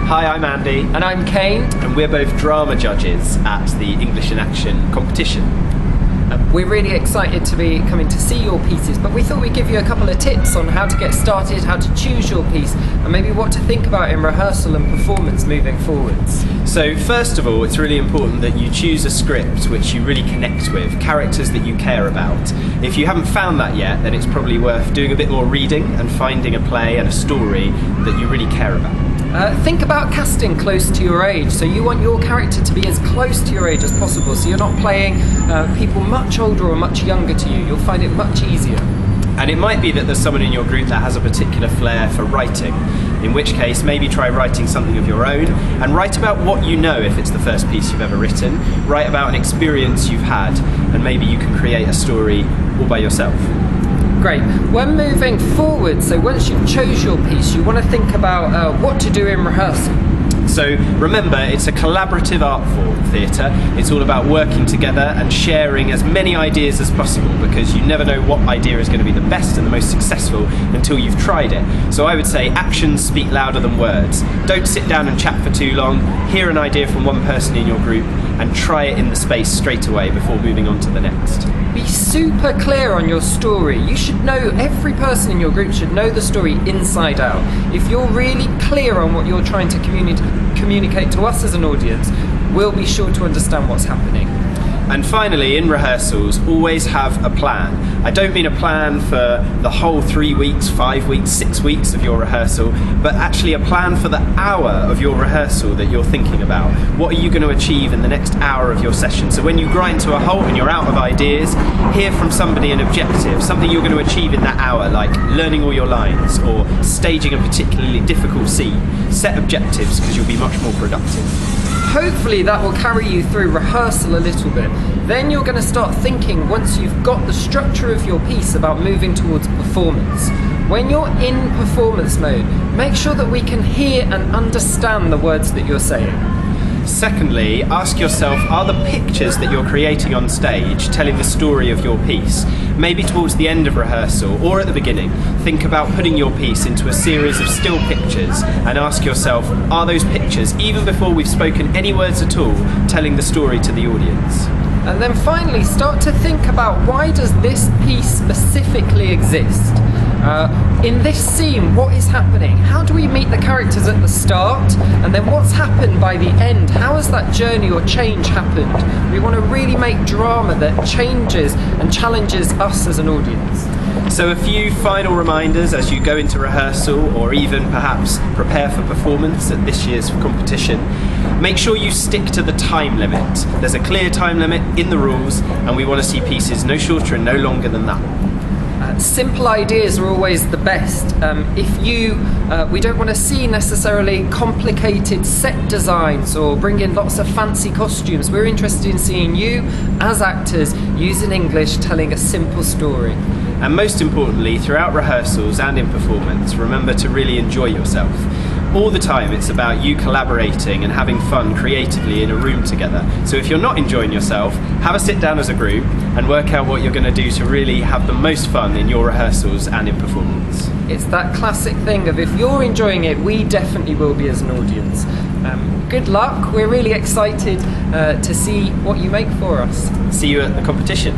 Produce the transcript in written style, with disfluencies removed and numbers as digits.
Hi, I'm Andy. And I'm Kane. And we're both drama judges at the English in Action competition. We're really excited to be coming to see your pieces, but we thought we'd give you a couple of tips on how to get started, how to choose your piece, and maybe what to think about in rehearsal and performance moving forwards. So first of all, it's really important that you choose a script which you really connect with, characters that you care about. If you haven't found that yet, then it's probably worth doing a bit more reading and finding a play and a story that you really care about. Think about casting close to your age. So you want your character to be as close to your age as possible, so you're not playing people much older or much younger to you. You'll find it much easier. And it might be that there's someone in your group that has a particular flair for writing, in which case maybe try writing something of your own and write about what you know if it's the first piece you've ever written. Write about an experience you've had, and maybe you can create a story all by yourself. Great. When moving forward, so once you've chose your piece, you want to think about what to do in rehearsal. So remember, it's a collaborative art form, theatre. It's all about working together and sharing as many ideas as possible, because you never know what idea is going to be the best and the most successful until you've tried it. So I would say actions speak louder than words. Don't sit down and chat for too long. Hear an idea from one person in your group and try it in the space straight away before moving on to the next. Be super clear on your story. You should know, every person in your group should know the story inside out. If you're really clear on what you're trying to communicate to us as an audience, we'll be sure to understand what's happening. And finally, in rehearsals, always have a plan. I don't mean a plan for the whole 3 weeks, 5 weeks, 6 weeks of your rehearsal, but actually a plan for the hour of your rehearsal that you're thinking about. What are you going to achieve in the next hour of your session? So when you grind to a halt and you're out of ideas, hear from somebody an objective, something you're going to achieve in that hour, like learning all your lines or staging a particularly difficult scene. Set objectives, because you'll be much more productive. Hopefully that will carry you through rehearsal a little bit. Then you're going to start thinking, once you've got the structure of your piece, about moving towards performance. When you're in performance mode, make sure that we can hear and understand the words that you're saying. Secondly, ask yourself, are the pictures that you're creating on stage telling the story of your piece? Maybe towards the end of rehearsal or at the beginning, think about putting your piece into a series of still pictures and ask yourself, are those pictures, even before we've spoken any words at all, telling the story to the audience? And then finally, start to think about, why does this piece specifically exist? In this scene, what is happening? How do we meet the characters at the start? And then what's happened by the end? How has that journey or change happened? We want to really make drama that changes and challenges us as an audience. So a few final reminders as you go into rehearsal, or even perhaps prepare for performance at this year's competition. Make sure you stick to the time limit. There's a clear time limit in the rules, and we want to see pieces no shorter and no longer than that. Simple ideas are always the best. We don't want to see necessarily complicated set designs or bring in lots of fancy costumes. We're interested in seeing you as actors using English, telling a simple story. And most importantly, throughout rehearsals and in performance, remember to really enjoy yourself. All the time it's about you collaborating and having fun creatively in a room together. So if you're not enjoying yourself, have a sit down as a group and work out what you're going to do to really have the most fun in your rehearsals and in performance. It's that classic thing of, if you're enjoying it, we definitely will be as an audience. Good luck. We're really excited to see what you make for us. See you at the competition.